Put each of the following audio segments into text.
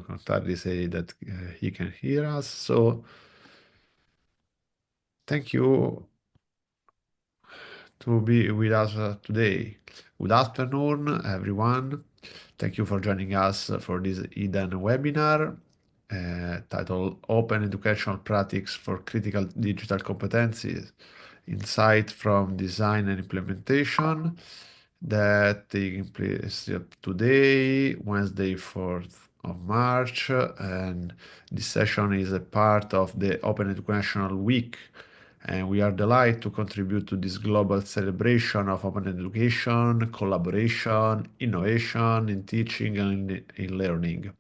contrary say that he can hear us. So thank you to be with us today. Good afternoon, everyone. Thank you for joining us for this Eden webinar titled Open Educational Practice for Critical Digital Competencies, Insight from Design and Implementation, that taking place today, Wednesday, 4th of March, and this session is a part of the Open Educational Week, and we are delighted to contribute to this global celebration of open education, collaboration, innovation in teaching and in learning.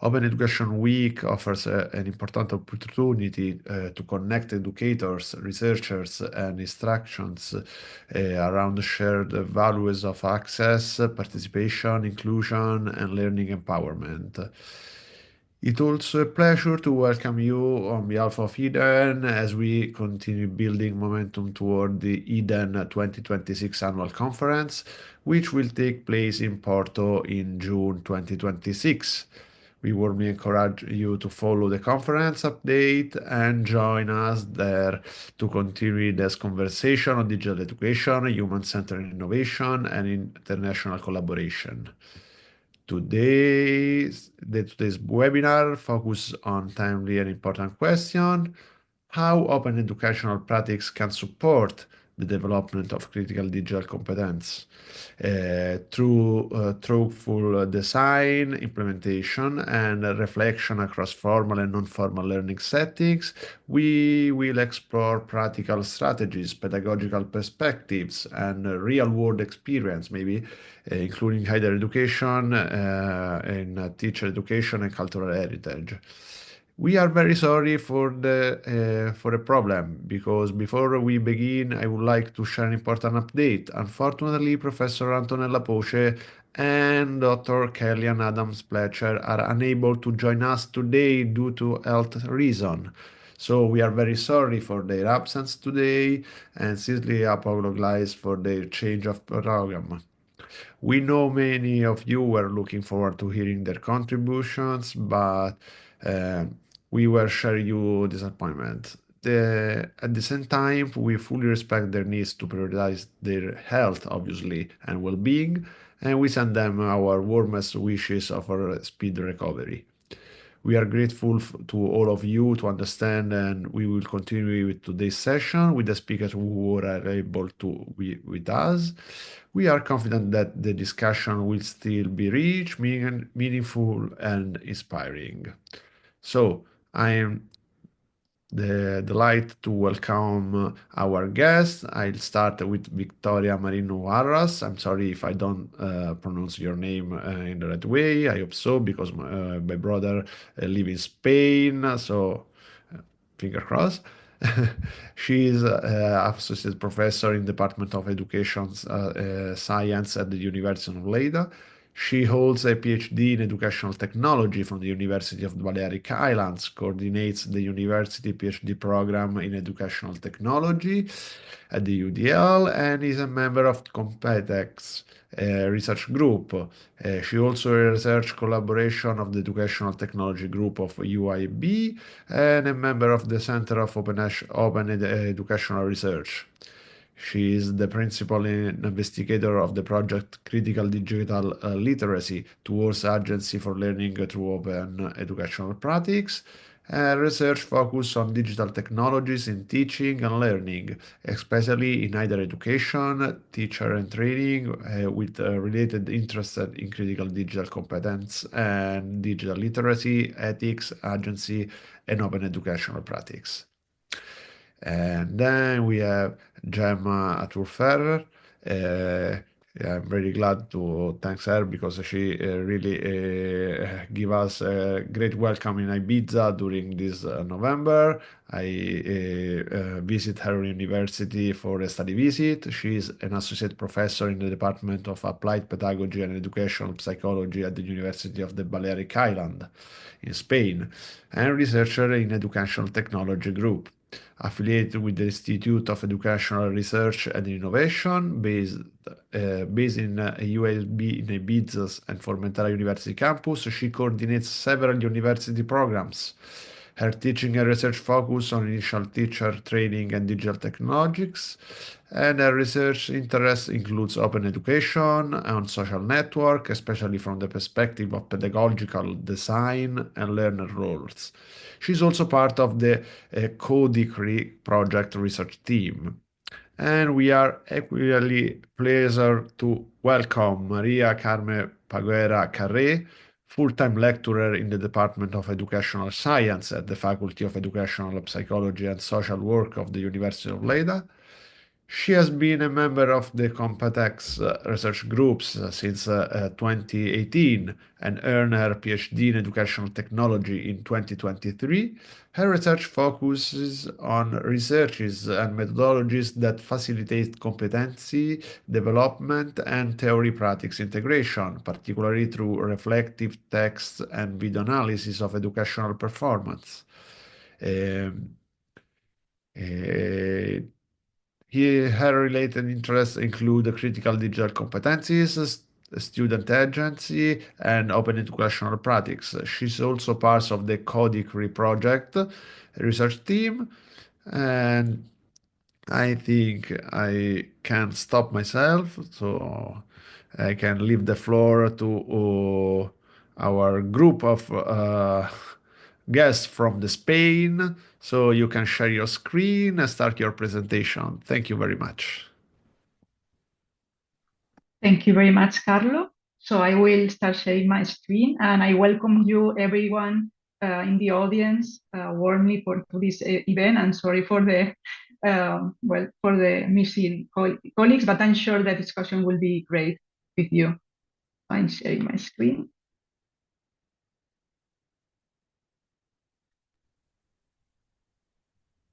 Open Education Week offers an important opportunity to connect educators, researchers, and instructions around shared values of access, participation, inclusion, and learning empowerment. It's also a pleasure to welcome you on behalf of Eden as we continue building momentum toward the Eden 2026 annual conference, which will take place in Porto in June 2026. We warmly encourage you to follow the conference update and join us there to continue this conversation on digital education, human-centered innovation, and international collaboration. Today's webinar focuses on timely and important question: how open educational practice can support the development of critical digital competence through thoughtful design, implementation, and reflection across formal and non-formal learning settings. We will explore practical strategies, pedagogical perspectives, and real-world experience, maybe including higher education and teacher education and cultural heritage. We are very sorry for the problem, because before we begin, I would like to share an important update. Unfortunately, Professor Antonella Poce and Dr. Kellyanne Adams-Pletcher are unable to join us today due to health reason. So we are very sorry for their absence today and sincerely apologize for the change of program. We know many of you were looking forward to hearing their contributions, but uh, we will share your disappointment. At the same time, we fully respect their needs to prioritize their health, obviously, and well-being, and we send them our warmest wishes of a speed recovery. We are grateful to all of you to understand, and we will continue with today's session with the speakers who are able to be with us. We are confident that the discussion will still be rich, meaningful, and inspiring. So I am the delight to welcome our guest. I'll start with Victoria Marín Juarros. I'm sorry if I don't pronounce your name in the right way. I hope so, because my brother lives in Spain, so finger crossed. She is associate professor in Department of Education Science at the University of Lleida. She holds a PhD in Educational Technology from the University of the Balearic Islands, coordinates the university PhD program in Educational Technology at the UDL, and is a member of Competence research group. She also a research collaboration of the Educational Technology Group of UIB and a member of the Center of Open Educational Research. She is the principal investigator of the project Critical Digital Literacy towards Agency for Learning through Open Educational Practice. Research focus on digital technologies in teaching and learning, especially in higher education, teacher and training, with related interests in critical digital competence and digital literacy, ethics, agency, and open educational practice. And then we have Gemma Aturferrer. Yeah, I'm very glad to thank her because she really give us a great welcome in Ibiza during this November. I visit her university for a study visit. She is an associate professor in the Department of Applied Pedagogy and Educational Psychology at the University of the Balearic Island in Spain, and researcher in Educational Technology Group. affiliated with the Institute of Educational Research and Innovation, based in UAB in Ibiza and Formentera University campus. She coordinates several university programs. Her teaching and research focus on initial teacher training and digital technologies, and her research interest includes open education and social network, especially from the perspective of pedagogical design and learner roles. She's also part of the Co-Decree project research team. And we are equally pleased to welcome Maria Carme Peguera-Carré, full-time lecturer in the Department of Educational Science at the Faculty of Educational Psychology and Social Work of the University of Lleida. She has been a member of the Competence research groups since 2018 and earned her PhD in educational technology in 2023. Her research focuses on researches and methodologies that facilitate competency development and theory practice integration, particularly through reflective text and video analysis of educational performance. Um, uh, Her related interests include critical digital competencies, student agency, and open educational practice. She's also part of the Co-Decree project research team, and I think I can stop myself, so I can leave the floor to our group of guests from the Spain, so you can share your screen and start your presentation. Thank you very much. Thank you very much, Carlo. So I will start sharing my screen, and I welcome you, everyone in the audience, warmly to this event. And sorry for the for the missing colleagues, but I'm sure the discussion will be great with you. I'm sharing my screen.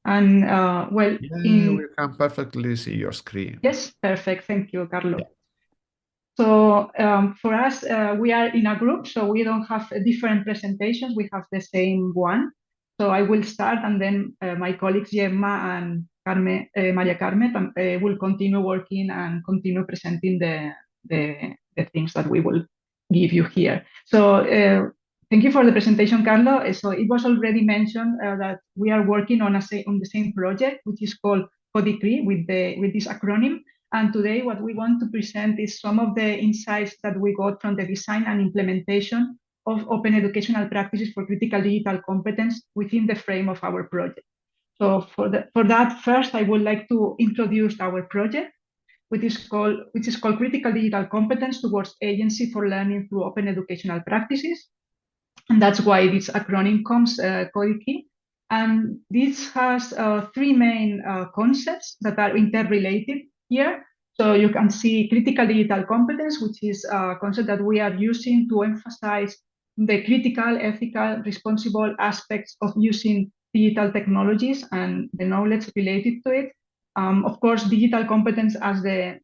And well, we can perfectly see your screen. Yes, perfect. Thank you, Carlo. Yeah. So for us, we are in a group, so we don't have different presentations. We have the same one. So I will start, and then my colleagues Gemma and Carme, Maria Carme will continue working and continue presenting the things that we will give you here. So thank you for the presentation, Carlo. So it was already mentioned that we are working on the same project, which is called Co-Decree with this acronym. And today what we want to present is some of the insights that we got from the design and implementation of open educational practices for critical digital competence within the frame of our project. So for that, first, I would like to introduce our project, which is called Critical Digital Competence Towards Agency for Learning Through Open Educational Practices. And that's why this acronym comes, CODICI. And this has three main concepts that are interrelated here. So you can see critical digital competence, which is a concept that we are using to emphasize the critical, ethical, responsible aspects of using digital technologies and the knowledge related to it. Of course, digital competence as the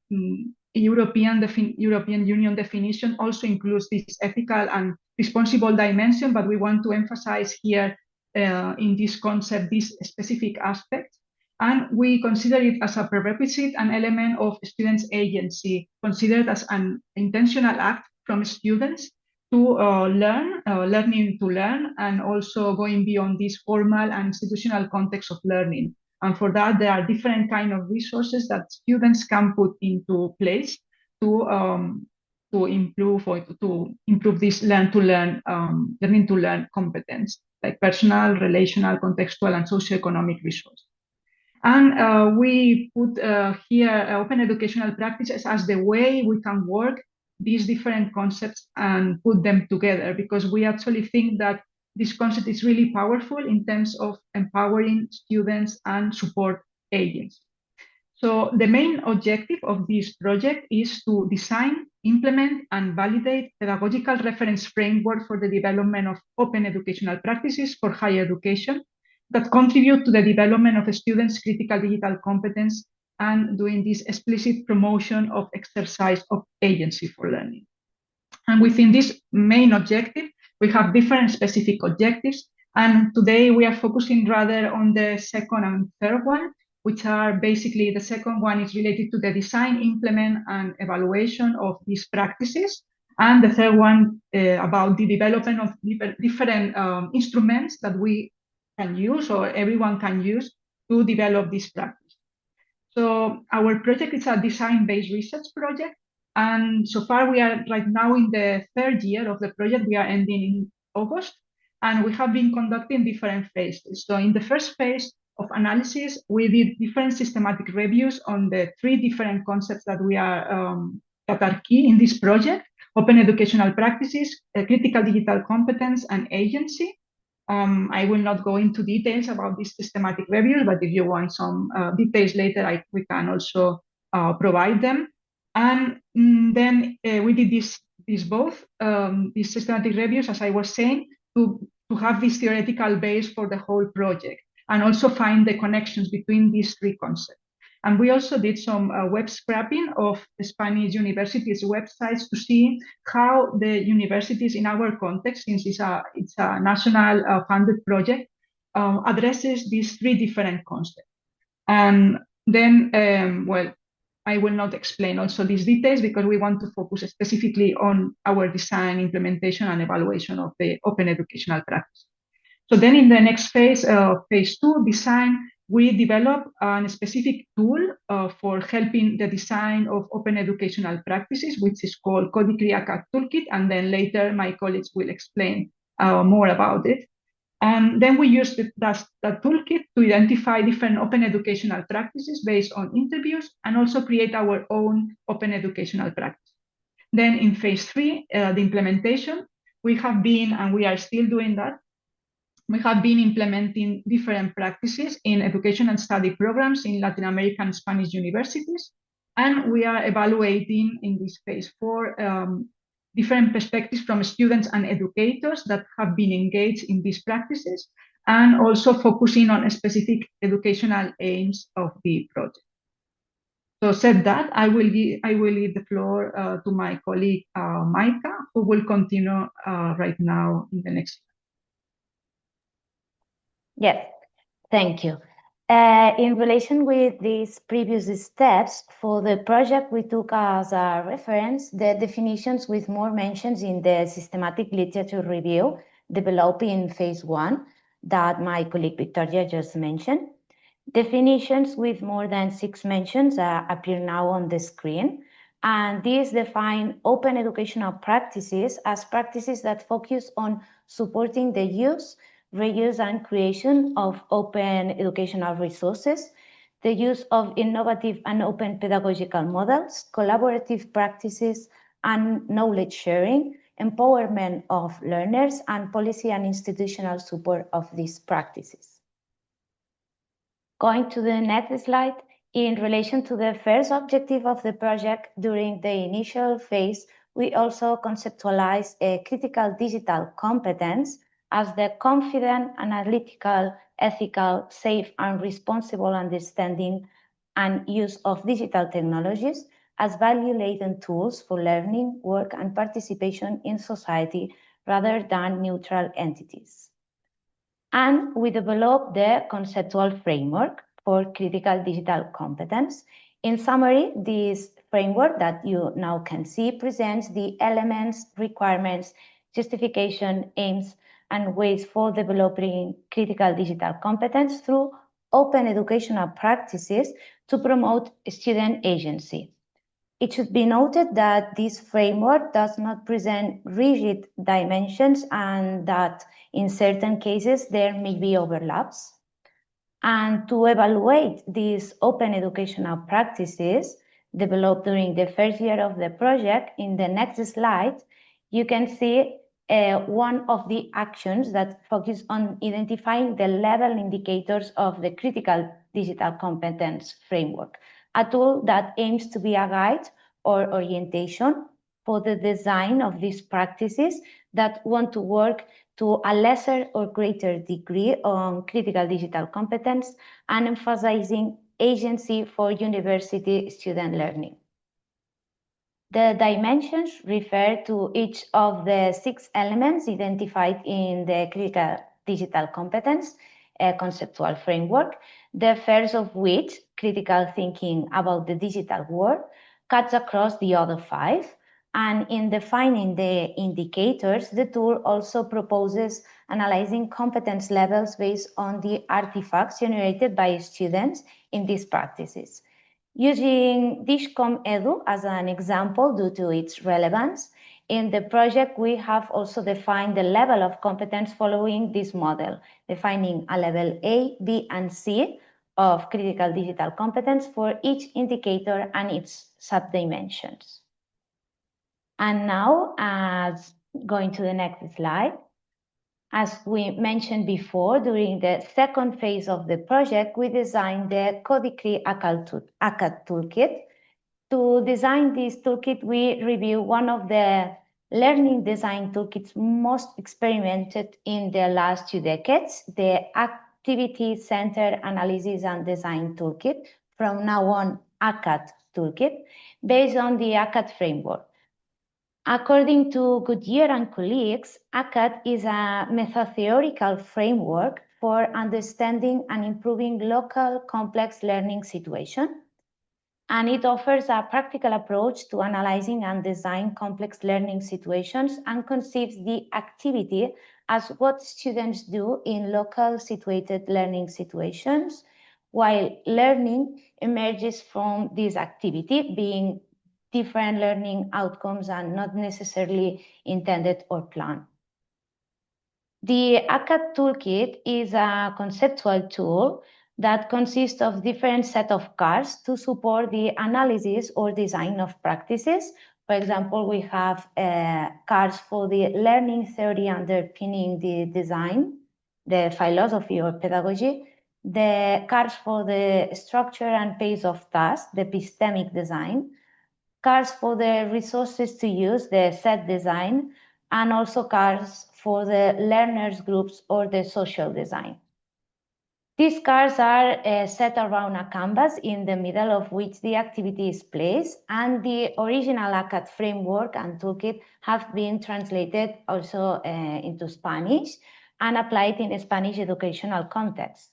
European Union definition also includes this ethical and responsible dimension, but we want to emphasize here in this concept this specific aspect. And we consider it as a prerequisite, an element of students' agency, considered as an intentional act from students to learning to learn, and also going beyond this formal and institutional context of learning. And for that, there are different kind of resources that students can put into place to improve this learning to learn competence, like personal, relational, contextual, and socioeconomic resources. And we put here open educational practices as the way we can work these different concepts and put them together, because we actually think that this concept is really powerful in terms of empowering students and support agents. So the main objective of this project is to design, implement, and validate pedagogical reference framework for the development of open educational practices for higher education that contribute to the development of students' critical digital competence and doing this explicit promotion of exercise of agency for learning. And within this main objective, we have different specific objectives, And today we are focusing rather on the second and third one, which are basically the second one is related to the design, implement, and evaluation of these practices. And the third one about the development of different instruments that we can use or everyone can use to develop this practice. So our project is a design-based research project. And so far we are right now in the third year of the project. We are ending in August. And we have been conducting different phases. So in the first phase of analysis, we did different systematic reviews on the three different concepts that that are key in this project: open educational practices, critical digital competence, and agency. I will not go into details about these systematic reviews, but if you want some details later, we can also provide them. And then we did these both, these systematic reviews, as I was saying, to have this theoretical base for the whole project and also find the connections between these three concepts. And we also did some web scraping of Spanish universities' websites to see how the universities in our context, since it's a national funded project, addresses these three different concepts. And then, well, I will not explain also these details because we want to focus specifically on our design, implementation, and evaluation of the open educational practice. So then in the next phase, phase 2, design, we develop a specific tool for helping the design of open educational practices, which is called Codicria Toolkit, and then later my colleagues will explain more about it. And then we use that toolkit to identify different open educational practices based on interviews and also create our own open educational practice. Then in phase 3, the implementation, we have been, and we are still doing that, we have been implementing different practices in education and study programs in Latin American Spanish universities. And we are evaluating in this phase 4 different perspectives from students and educators that have been engaged in these practices, and also focusing on specific educational aims of the project. So said that, I will leave the floor to my colleague Maika, who will continue right now in the next. Yes, thank you. In relation with these previous steps, for the project, we took as a reference the definitions with more mentions in the systematic literature review developed in phase 1 that my colleague Victoria just mentioned. Definitions with more than 6 mentions appear now on the screen, and these define open educational practices as practices that focus on supporting the use, reuse, and creation of open educational resources, the use of innovative and open pedagogical models, collaborative practices, and knowledge sharing, empowerment of learners, and policy and institutional support of these practices. Going to the next slide, in relation to the first objective of the project, during the initial phase, we also conceptualized a critical digital competence as the confident, analytical, ethical, safe, and responsible understanding and use of digital technologies as value-laden tools for learning, work, and participation in society rather than neutral entities. And we developed the conceptual framework for critical digital competence. In summary, this framework that you now can see presents the elements, requirements, justification, aims, and ways for developing critical digital competence through open educational practices to promote student agency. It should be noted that this framework does not present rigid dimensions and that in certain cases there may be overlaps. And to evaluate these open educational practices developed during the first year of the project, in the next slide, you can see one of the actions that focus on identifying the level indicators of the critical digital competence framework, a tool that aims to be a guide or orientation for the design of these practices that want to work to a lesser or greater degree on critical digital competence and emphasizing agency for university student learning. The dimensions refer to each of the 6 elements identified in the critical digital competence conceptual framework, the first of which, critical thinking about the digital world, cuts across the other 5. And in defining the indicators, the tool also proposes analyzing competence levels based on the artifacts generated by students in these practices. Using Dishcom Edu as an example due to its relevance, in the project we have also defined the level of competence following this model, defining a level A, B, and C of critical digital competence for each indicator and its subdimensions. And now, as going to the next slide, as we mentioned before, during the second phase of the project, we designed the Codecree ACAD toolkit. To design this toolkit, we review one of the learning design toolkits most experimented in the last 2 decades, the Activity-Centered Analysis and Design Toolkit, from now on ACAD toolkit, based on the ACAD framework. According to Goodyear and colleagues, ACAD is a meta-theoretical framework for understanding and improving local complex learning situations, and it offers a practical approach to analyzing and design complex learning situations and conceives the activity as what students do in local situated learning situations, while learning emerges from this activity, being different learning outcomes and not necessarily intended or planned. The ACAD toolkit is a conceptual tool that consists of different set of cards to support the analysis or design of practices. For example, we have cards for the learning theory underpinning the design, the philosophy or pedagogy, the cards for the structure and pace of tasks, the epistemic design, cards for the resources to use, the set design, and also cards for the learners groups or the social design. These cards are set around a canvas in the middle of which the activity is placed, and the original ACAD framework and toolkit have been translated also into Spanish and applied in a Spanish educational context.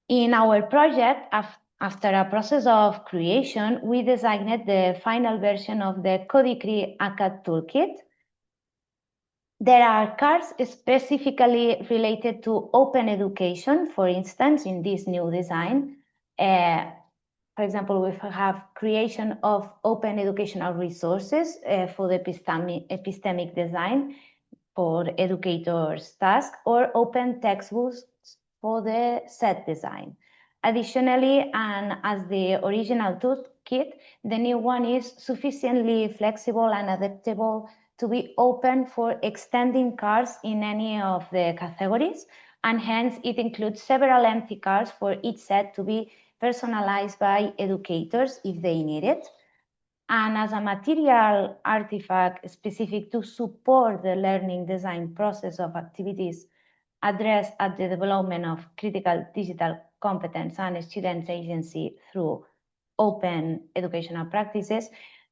In our project, after a process of creation, we designed the final version of the Codecree ACAD toolkit. There are cards specifically related to open education, for instance, in this new design. For example, we have creation of open educational resources for the epistemic design for educators' tasks, or open textbooks for the set design. Additionally, and as the original toolkit, the new one is sufficiently flexible and adaptable to be open for extending cards in any of the categories, and hence it includes several empty cards for each set to be personalized by educators if they need it. And as a material artifact specific to support the learning design process of activities addressed at the development of critical digital competence and students' agency through open educational practices,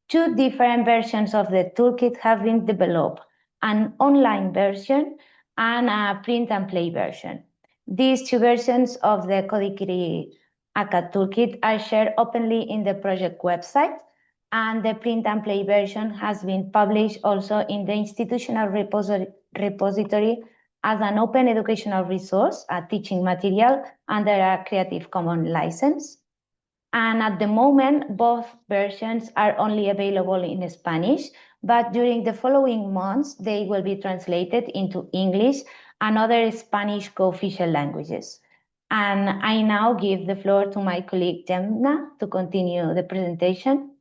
2 different versions of the toolkit have been developed, an online version and a print and play version. These 2 versions of the Codecree ACAD toolkit are shared openly in the project website, and the print and play version has been published also in the institutional repository as an open educational resource, a teaching material under a Creative Commons license. And at the moment, both versions are only available in Spanish, but during the following months, they will be translated into English and other Spanish co-official languages. And I now give the floor to my colleague Gemma to continue the presentation.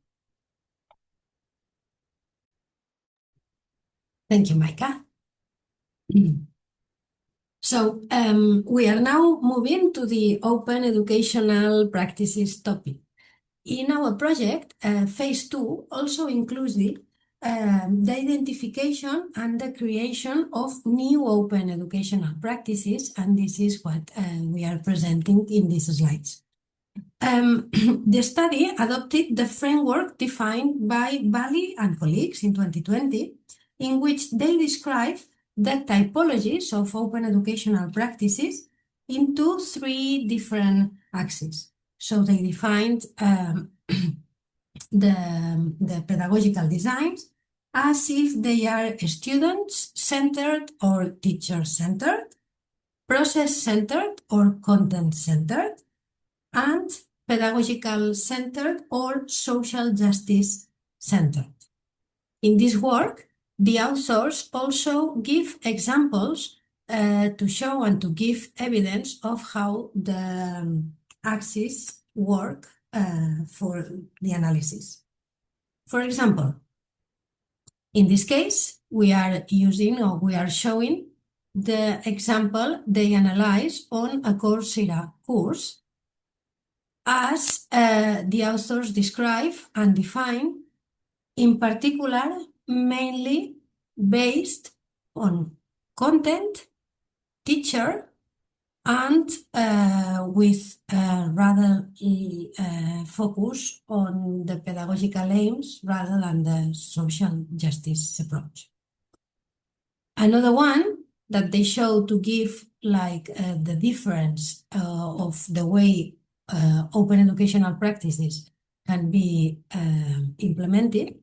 Thank you, Maika. So we are now moving to the open educational practices topic. In our project, phase 2 also includes the identification and the creation of new open educational practices, and this is what we are presenting in these slides. The study adopted the framework defined by Bali and colleagues in 2020, in which they describe the typologies of open educational practices into 3 different axes. So they defined the pedagogical designs as if they are student-centered or teacher-centered, process-centered or content-centered, and pedagogical-centered or social justice-centered. In this work, the authors also give examples to show and to give evidence of how the axes work for the analysis. For example, in this case, we are using or we are showing the example they analyze on a Coursera course as the authors describe and define, in particular, mainly based on content, teacher, and with rather focus on the pedagogical aims rather than the social justice approach. Another one that they show to give like the difference of the way open educational practices can be implemented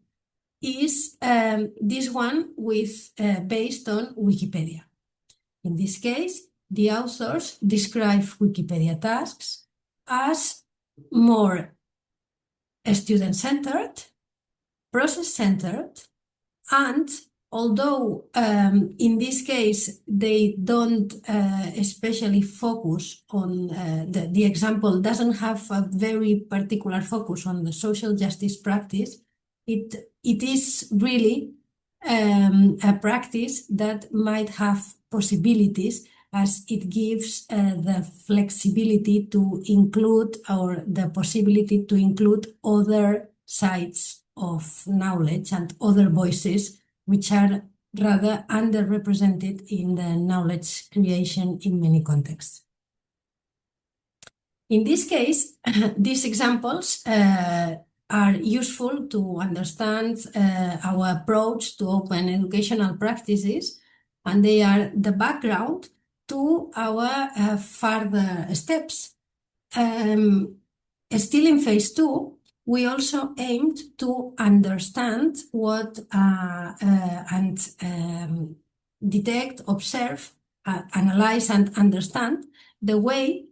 is this one with based on Wikipedia. In this case, the authors describe Wikipedia tasks as more student-centered, process-centered, and although in this case they don't especially focus on the example doesn't have a very particular focus on the social justice practice, it is really a practice that might have possibilities as it gives the flexibility to include or the possibility to include other sides of knowledge and other voices which are rather underrepresented in the knowledge creation in many contexts. In this case, these examples are useful to understand our approach to open educational practices, and they are the background to our further steps. Still in phase 2, we also aimed to understand what and detect, observe, analyze, and understand the way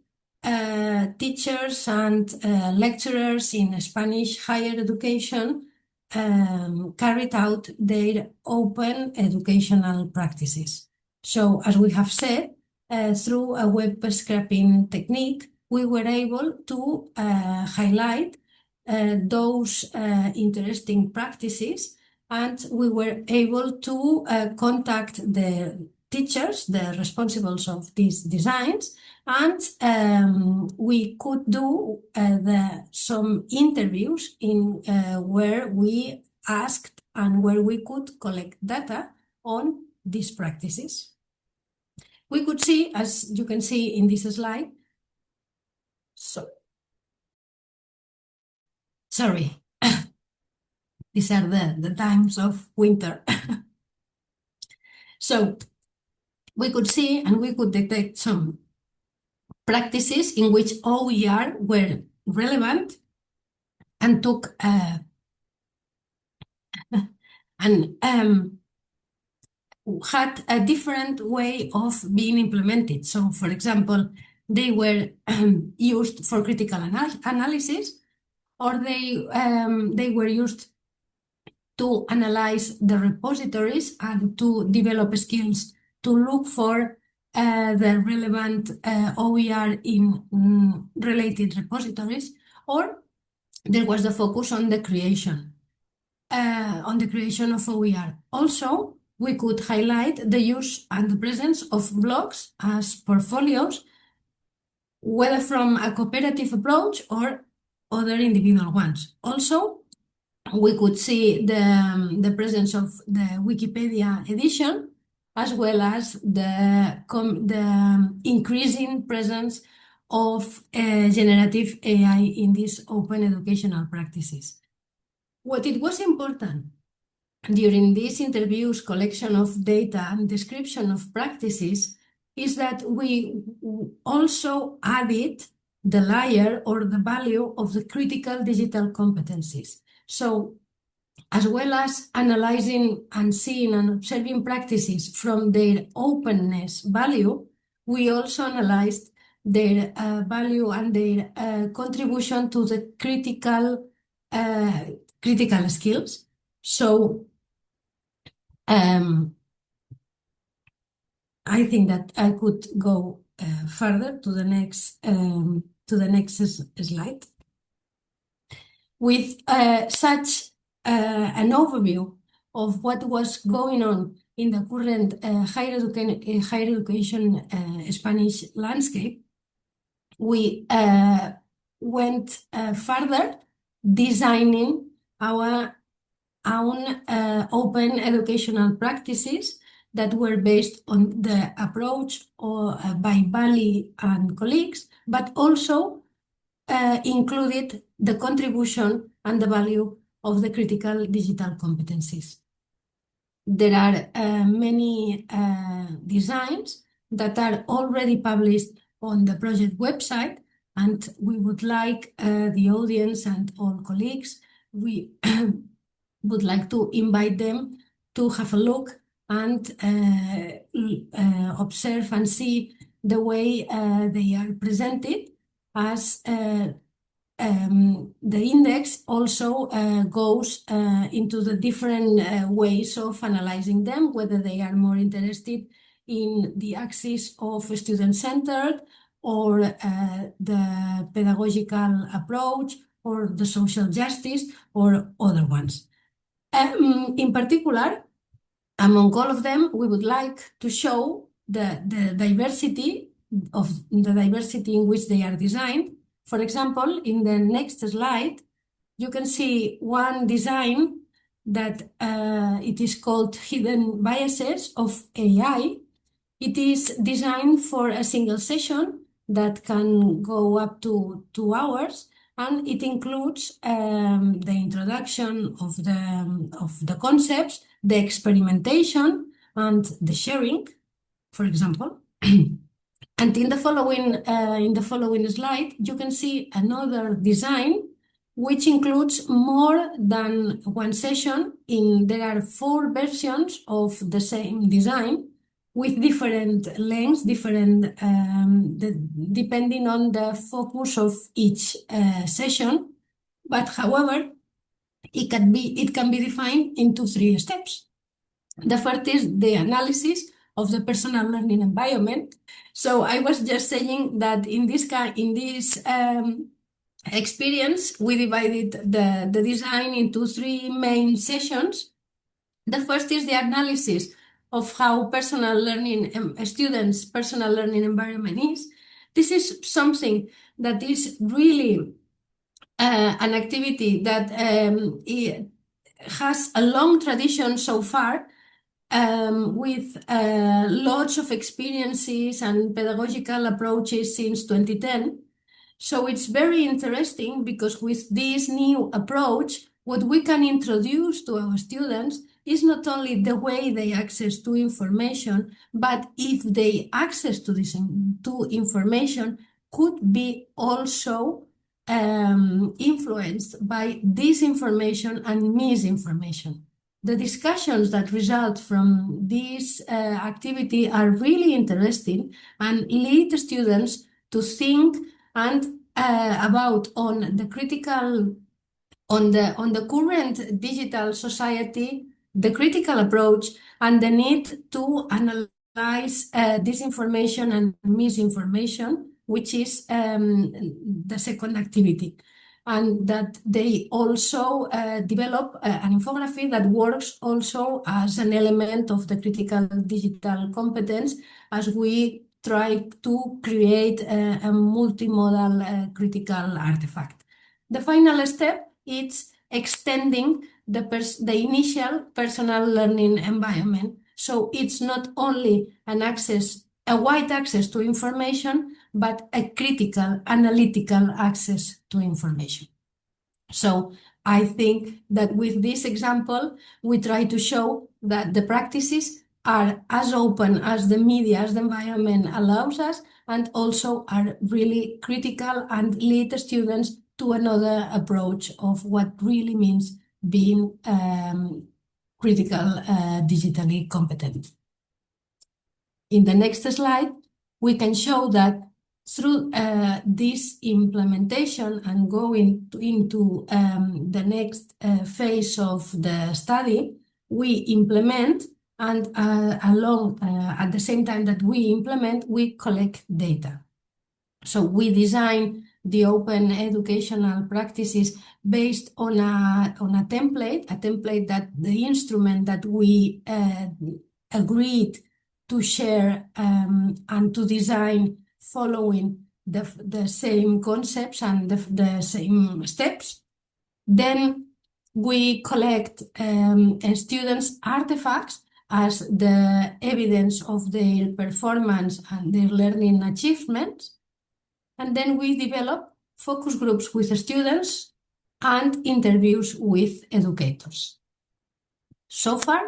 teachers and lecturers in Spanish higher education carried out their open educational practices. So, as we have said, through a web scraping technique, we were able to highlight those interesting practices, and we were able to contact the teachers, the responsibles of these designs, and we could do some interviews in where we asked and where we could collect data on these practices. We could see, as you can see in this slide, sorry, these are the times of winter. So we could see and we could detect some practices in which OER were relevant and took and had a different way of being implemented. So, for example, they were used for critical analysis, or they were used to analyze the repositories and to develop skills to look for the relevant OER in related repositories, or there was the focus on the creation of OER. Also, we could highlight the use and the presence of blogs as portfolios, whether from a cooperative approach or other individual ones. Also, we could see the presence of the Wikipedia edition, as well as the increasing presence of generative AI in these open educational practices. What it was important during these interviews, collection of data and description of practices is that we also added the layer or the value of the critical digital competencies. So as well as analyzing and seeing and observing practices from their openness value, we also analyzed their value and their contribution to the critical skills. So I think that I could go further to the next slide. With such an overview of what was going on in the current higher education Spanish landscape, we went further designing our own open educational practices that were based on the approach by Bali and colleagues, but also included the contribution and the value of the critical digital competencies. There are many designs that are already published on the project website, and we would like the audience and all colleagues, we would like to invite them to have a look and observe and see the way they are presented, as the index also goes into the different ways of analyzing them, whether they are more interested in the axis of student-centered or the pedagogical approach or the social justice or other ones. In particular, among all of them, we would like to show the diversity in which they are designed. For example, in the next slide, you can see one design that it is called Hidden Biases of AI. It is designed for a single session that can go up to 2 hours, and it includes the introduction of the concepts, the experimentation, and the sharing, for example. And in the following slide, you can see another design which includes more than one session. There are 4 versions of the same design with different lengths, depending on the focus of each session. But however, it can be defined into 3 steps. The first is the analysis of the personal learning environment. So I was just saying that in this experience, we divided the design into 3 main sessions. The first is the analysis of how students' personal learning environment is. This is something that is really an activity that it has a long tradition so far, with lots of experiences and pedagogical approaches since 2010. So it's very interesting because with this new approach, what we can introduce to our students is not only the way they access to information, but if they access to information could be also influenced by disinformation and misinformation. The discussions that result from this activity are really interesting and lead students to think and about on the current digital society, the critical approach, and the need to analyze disinformation and misinformation, which is the second activity. And that they also develop an infographic that works also as an element of the critical digital competence, as we try to create a multimodal critical artifact. The final step is extending the initial personal learning environment. So it's not only a wide access to information, but a critical, analytical access to information. So I think that with this example, we try to show that the practices are as open as the media, as the environment allows us, and also are really critical and lead students to another approach of what really means being critical, digitally competent. In the next slide, we can show that through this implementation and going into the next phase of the study, we implement, and at the same time that we implement, we collect data. So we design the open educational practices based on a template that the instrument that we agreed to share and to design following the same concepts and the same steps. Then we collect students' artifacts as the evidence of their performance and their learning achievements. And then we develop focus groups with the students and interviews with educators. So far,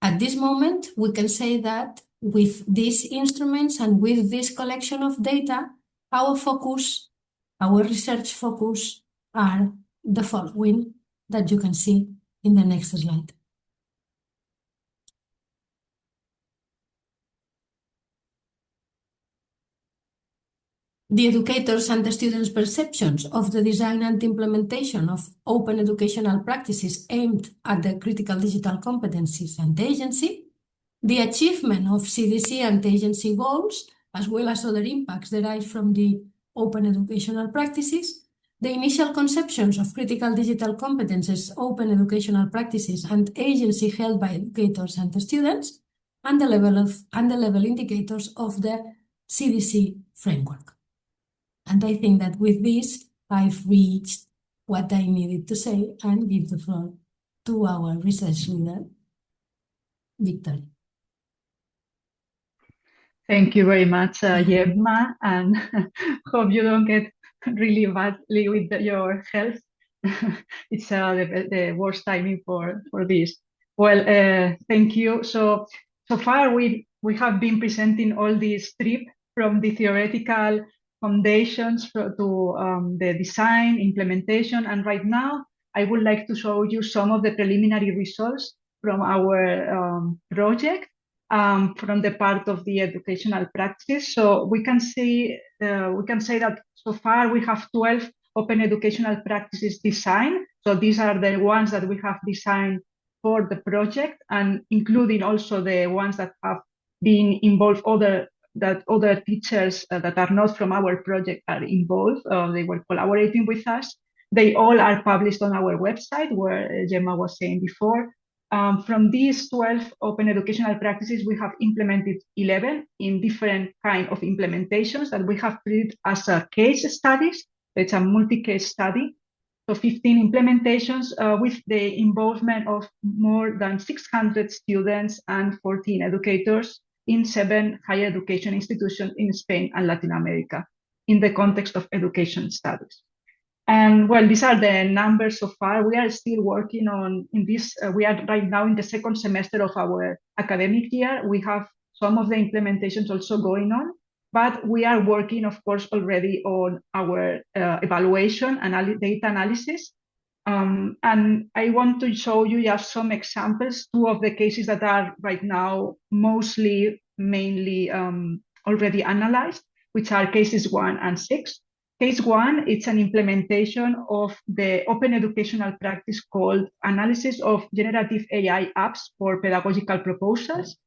at this moment, we can say that with these instruments and with this collection of data, our research focus are the following that you can see in the next slide. The educators and the students' perceptions of the design and implementation of open educational practices aimed at the critical digital competencies and agency, the achievement of CDC and agency goals, as well as other impacts derived from the open educational practices, the initial conceptions of critical digital competences, open educational practices, and agency held by educators and the students, and the level indicators of the CDC framework. And I think that with this, I've reached what I needed to say and give the floor to our research leader, Victoria. Thank you very much, Gemma, and hope you don't get really badly with your health. It's the worst timing for this. Well, thank you. So far we have been presenting all this trip from the theoretical foundations to the design, implementation, and right now I would like to show you some of the preliminary results from our project. From the part of the educational practice. So we can say that so far we have 12 open educational practices designed. So these are the ones that we have designed for the project, and including also the ones that have been involved, other teachers that are not from our project are involved. They were collaborating with us. They all are published on our website, where Gemma was saying before. From these 12 open educational practices, we have implemented 11 in different kind of implementations that we have treated as case studies. It's a multi-case study. So 15 implementations with the involvement of more than 600 students and 14 educators in 7 higher education institutions in Spain and Latin America in the context of education studies. And well, these are the numbers so far. We are still working on this. We are right now in the second semester of our academic year. We have some of the implementations also going on, but we are working, of course, already on our evaluation and data analysis. And I want to show you just some examples, 2 of the cases that are right now mainly already analyzed, which are cases 1 and 6. Case 1, it's an implementation of the open educational practice called Analysis of Generative AI Apps for Pedagogical Proposals.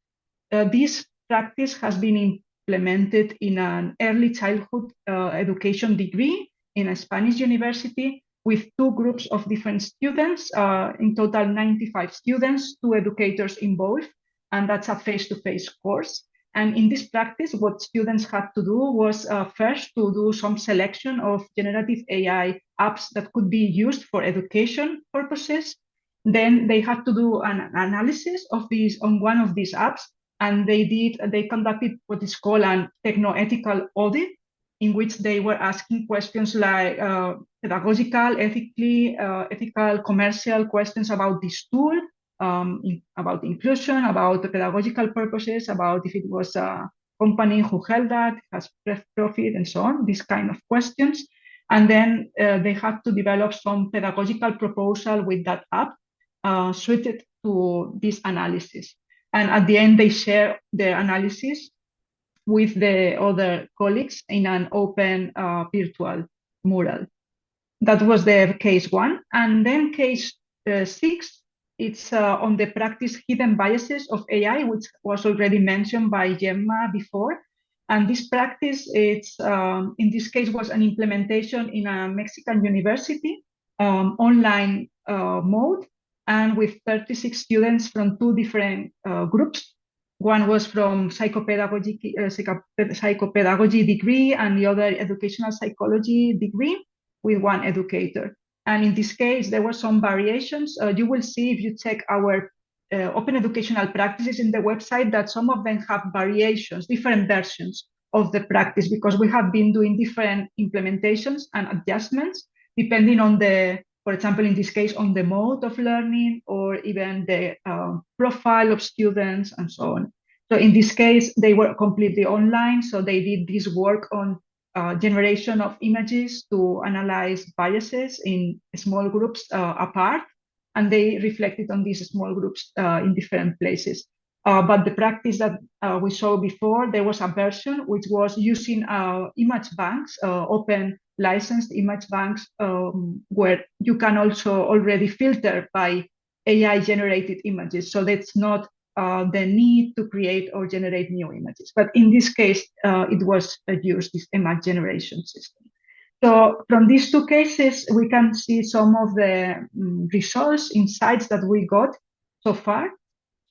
This practice has been implemented in an early childhood education degree in a Spanish university with 2 groups of different students, in total 95 students, 2 educators involved, and that's a face-to-face course. And in this practice, what students had to do was first to do some selection of generative AI apps that could be used for education purposes. Then they had to do an analysis of these on one of these apps, and they conducted what is called an techno-ethical audit. in which they were asking questions like pedagogical, ethical, commercial questions about this tool, about inclusion, about the pedagogical purposes, about if it was a company who held that, has profit, and so on, these kind of questions. And then they had to develop some pedagogical proposal with that app suited to this analysis. And at the end, they share their analysis with the other colleagues in an open virtual mural. That was the case 1. And then case 6, it's on the practice hidden biases of AI, which was already mentioned by Gemma before. And this practice, it's in this case, was an implementation in a Mexican university online mode, and with 36 students from 2 different groups. One was from psychopedagogy degree, and the other educational psychology degree, with 1 educator. And in this case, there were some variations. You will see if you check our open educational practices in the website that some of them have variations, different versions of the practice, because we have been doing different implementations and adjustments depending on the, for example, in this case, on the mode of learning or even the profile of students and so on. So in this case, they were completely online. So they did this work on generation of images to analyze biases in small groups apart, and they reflected on these small groups in different places. But the practice that we saw before, there was a version which was using image banks, open licensed image banks, where you can also already filter by AI generated images. So that's not the need to create or generate new images. But in this case, it was used, this image generation system. So from these 2 cases, we can see some of the results, insights that we got so far.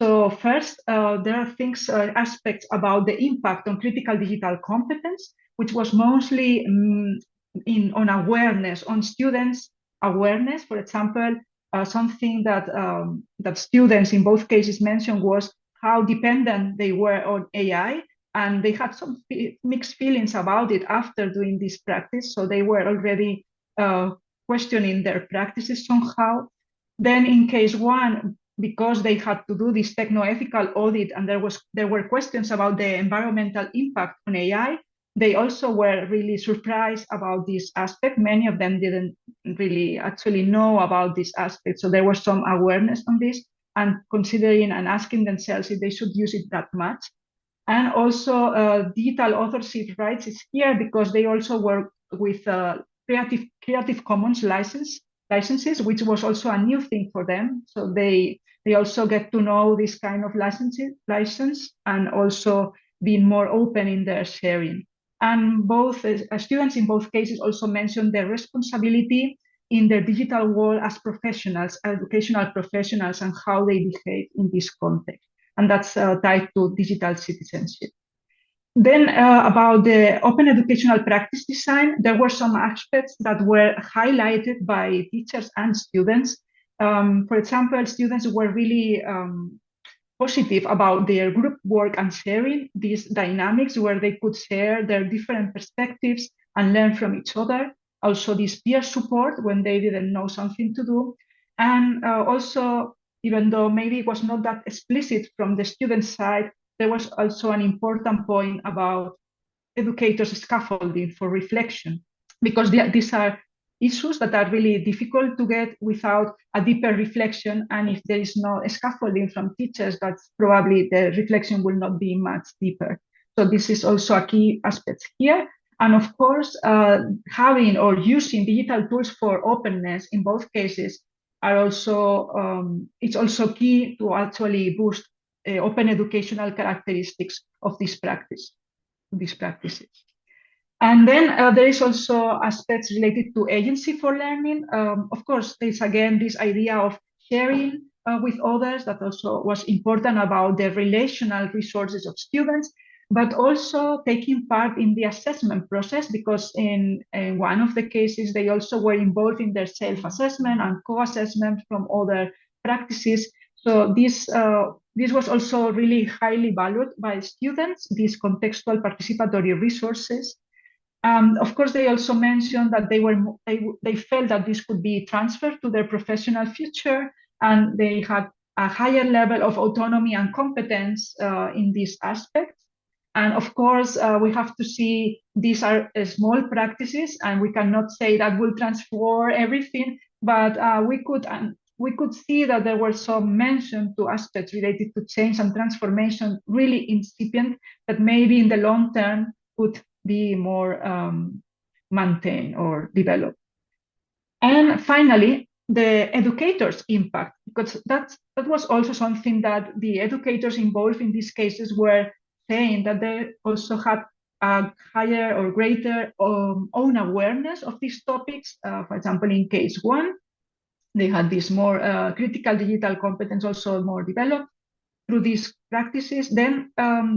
So first, there are things, aspects about the impact on critical digital competence, which was mostly on awareness, on students' awareness. For example, something that that students in both cases mentioned was how dependent they were on AI, and they had some mixed feelings about it after doing this practice. So they were already questioning their practices somehow. Then in case 1, because they had to do this techno-ethical audit and there were questions about the environmental impact on AI, they also were really surprised about this aspect. Many of them didn't really actually know about this aspect. So there was some awareness on this and considering and asking themselves if they should use it that much. And also digital authorship rights is here because they also work with Creative Commons licenses, which was also a new thing for them. So they also get to know this kind of license and also being more open in their sharing. And both students in both cases also mentioned their responsibility in their digital world as professionals, educational professionals, and how they behave in this context. And that's tied to digital citizenship. Then about the open educational practice design, there were some aspects that were highlighted by teachers and students. For example, students were really positive about their group work and sharing these dynamics where they could share their different perspectives and learn from each other. Also this peer support when they didn't know something to do. And also, even though maybe it was not that explicit from the student side, there was also an important point about educators' scaffolding for reflection, because these are issues that are really difficult to get without a deeper reflection. And if there is no scaffolding from teachers, that's probably the reflection will not be much deeper. So this is also a key aspect here. And of course, having or using digital tools for openness in both cases are also, it's also key to actually boost open educational characteristics of this practice, these practices. And then there is also aspects related to agency for learning. Of course, there's again this idea of sharing with others that also was important about the relational resources of students, but also taking part in the assessment process, because in one of the cases, they also were involved in their self-assessment and co-assessment from other practices. So this was also really highly valued by students, these contextual participatory resources. Of course, they also mentioned that they felt that this could be transferred to their professional future, and they had a higher level of autonomy and competence in these aspects. And of course, we have to see these are small practices, and we cannot say that will transform everything. But we could see that there were some mention to aspects related to change and transformation, really incipient, that maybe in the long term could be more maintained or developed. And finally, the educators' impact, because that was also something that the educators involved in these cases were saying, that they also had a higher or greater own awareness of these topics. For example, in case one, they had this more critical digital competence also more developed through these practices. Then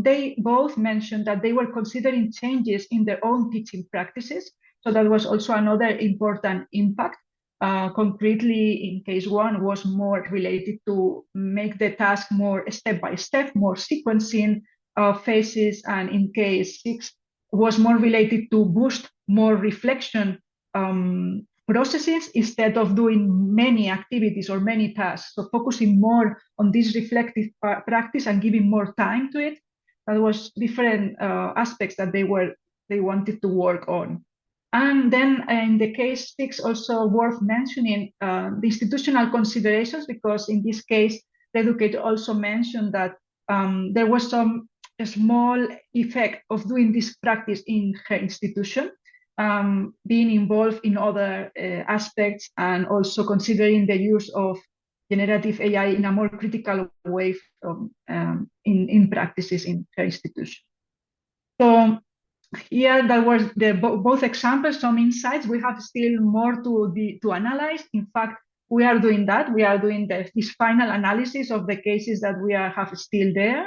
they both mentioned that they were considering changes in their own teaching practices. So that was also another important impact. Concretely, in case one was more related to make the task more step-by-step, more sequencing phases, and in case 6 was more related to boost more reflection processes instead of doing many activities or many tasks. So focusing more on this reflective practice and giving more time to it. That was different aspects that they wanted to work on. And then in the case 6, also worth mentioning the institutional considerations, because in this case, the educator also mentioned that there was some small effect of doing this practice in her institution, being involved in other aspects, and also considering the use of generative AI in a more critical way in practices in her institution. So here, that was both examples, some insights. We have still more to analyze. In fact, we are doing that. We are doing this final analysis of the cases that we have still there,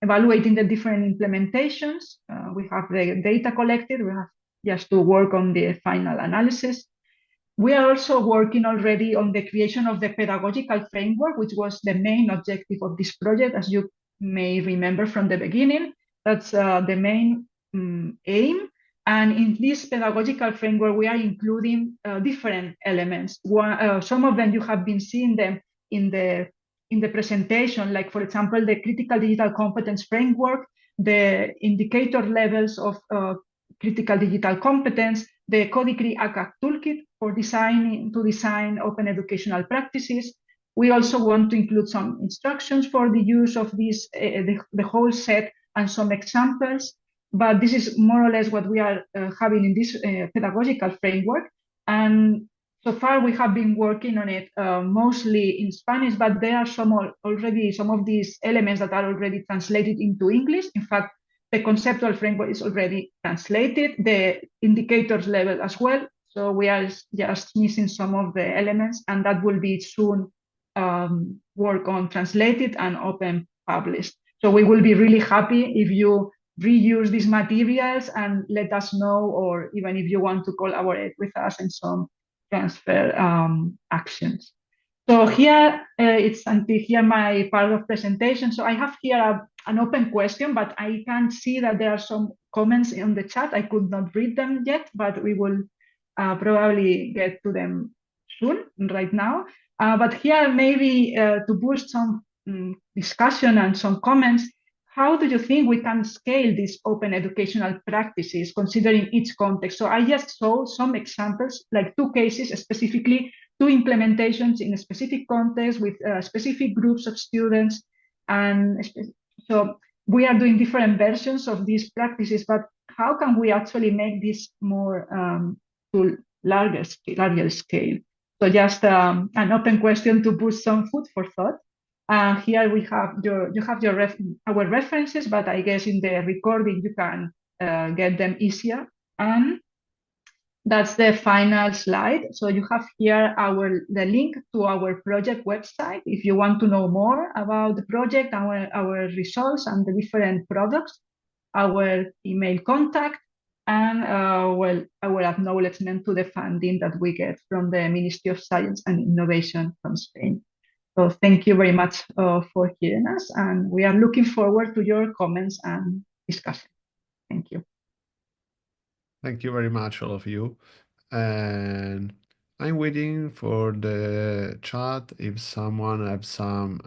evaluating the different implementations. We have the data collected. We have just to work on the final analysis. We are also working already on the creation of the pedagogical framework, which was the main objective of this project, as you may remember from the beginning. That's the main aim. And in this pedagogical framework, we are including different elements. Some of them you have been seeing them in the presentation, like, for example, the critical digital competence framework, the indicator levels of critical digital competence, the Codecree ACAC toolkit for design open educational practices. We also want to include some instructions for the use of this, the whole set, and some examples. But this is more or less what we are having in this pedagogical framework. And so far, we have been working on it mostly in Spanish, but there are already some of these elements that are already translated into English. In fact, the conceptual framework is already translated, the indicators level as well. So we are just missing some of the elements, and that will be soon work on translated and open published. So we will be really happy if you reuse these materials and let us know, or even if you want to collaborate with us in some transfer actions. So here, it's until here my part of presentation. So I have here an open question, but I can see that there are some comments in the chat. I could not read them yet, but we will probably get to them soon, right now. But here, maybe to boost some discussion and some comments, how do you think we can scale these open educational practices considering each context? So I just saw some examples, like 2 cases specifically, 2 implementations in a specific context with specific groups of students. And so we are doing different versions of these practices, but how can we actually make this more to larger scale? So just an open question to put some food for thought. Here we have our references, but I guess in the recording you can get them easier. And that's the final slide. So you have here the link to our project website if you want to know more about the project, our results and the different products, our email contact, and our acknowledgement to the funding that we get from the Ministry of Science and Innovation from Spain. So thank you very much for hearing us, and we are looking forward to your comments and discussion. Thank you. Thank you very much, all of you. And I'm waiting for the chat if someone has some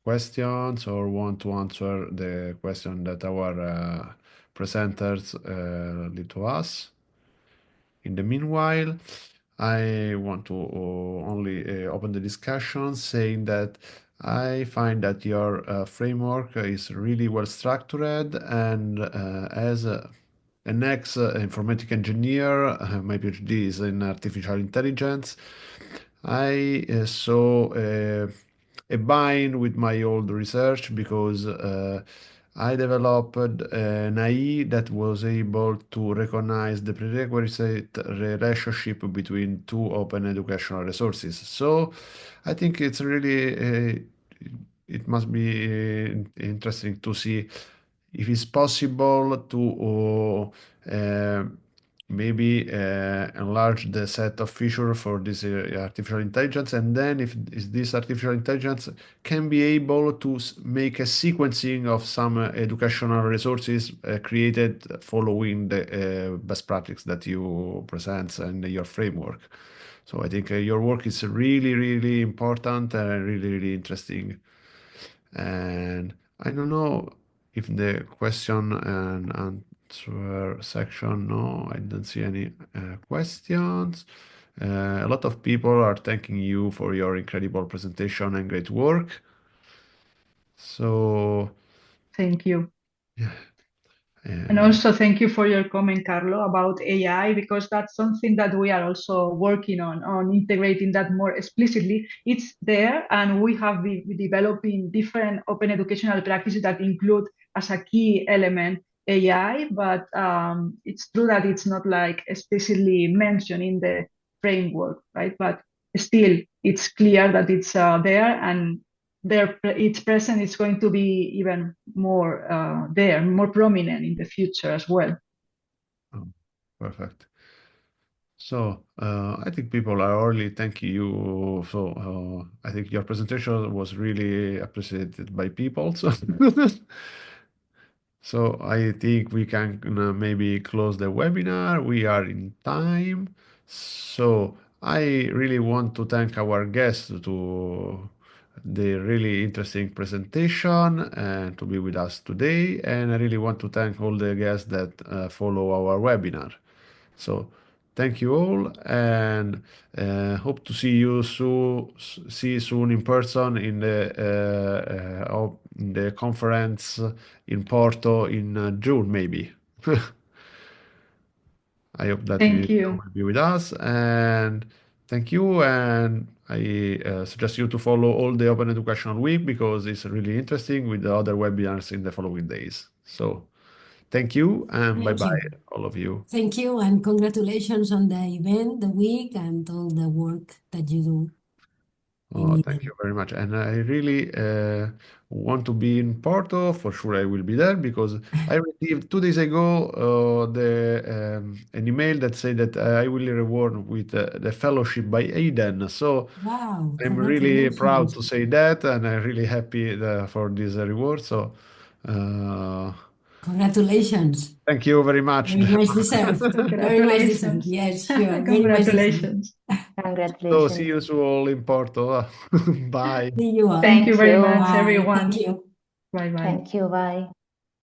questions or want to answer the question that our presenters leave to us. In the meanwhile, I want to only open the discussion saying that I find that your framework is really well structured, and as an ex-informatic engineer, my PhD is in artificial intelligence. I saw a bind with my old research because I developed an AI that was able to recognize the prerequisite relationship between two open educational resources. So I think it's really, it must be interesting to see if it's possible to maybe enlarge the set of features for this artificial intelligence, and then if this artificial intelligence can be able to make a sequencing of some educational resources created following the best practice that you present in your framework. So I think your work is really, really important and really, really interesting. And I don't know if the question and answer section, no, I don't see any questions. A lot of people are thanking you for your incredible presentation and great work. So, Thank you. yeah. And also thank you for your comment, Carlo, about AI, because that's something that we are also working on integrating that more explicitly. It's there, and we have been developing different open educational practices that include as a key element AI, but it's true that it's not like explicitly mentioned in the framework, right? But still, it's clear that it's there, and its presence is going to be even more there, more prominent in the future as well. Oh, perfect. So I think people are already thanking you. So I think your presentation was really appreciated by people. So So I think we can maybe close the webinar. We are in time. So I really want to thank our guests to the really interesting presentation and to be with us today. And I really want to thank all the guests that follow our webinar. So thank you all, and hope to see you soon in person in the conference in Porto in June, maybe. I hope that Thank you you. will be with us, and thank you. And I suggest you to follow all the Open Educational Week because it's really interesting with the other webinars in the following days. So thank you, and Thank bye-bye, you. all of you. Thank you, and congratulations on the event, the week, and all the work that you do in Oh, the thank you event. very much. And I really want to be in Porto. For sure, I will be there because I received 2 days ago an email that said that I will be rewarded with the fellowship by Aiden. So Wow, I'm really proud congratulations. to say that, and I'm really happy for this reward. So uh, Congratulations. thank you very much. Very much deserved. Very much deserved. Congratulations. Yes, sure. Very much deserved. Congratulations. So see Congratulations. you all in Porto. Bye. See you all. Thank you Thank very you. much, Bye. everyone. Thank you. Bye bye. Thank you. Bye.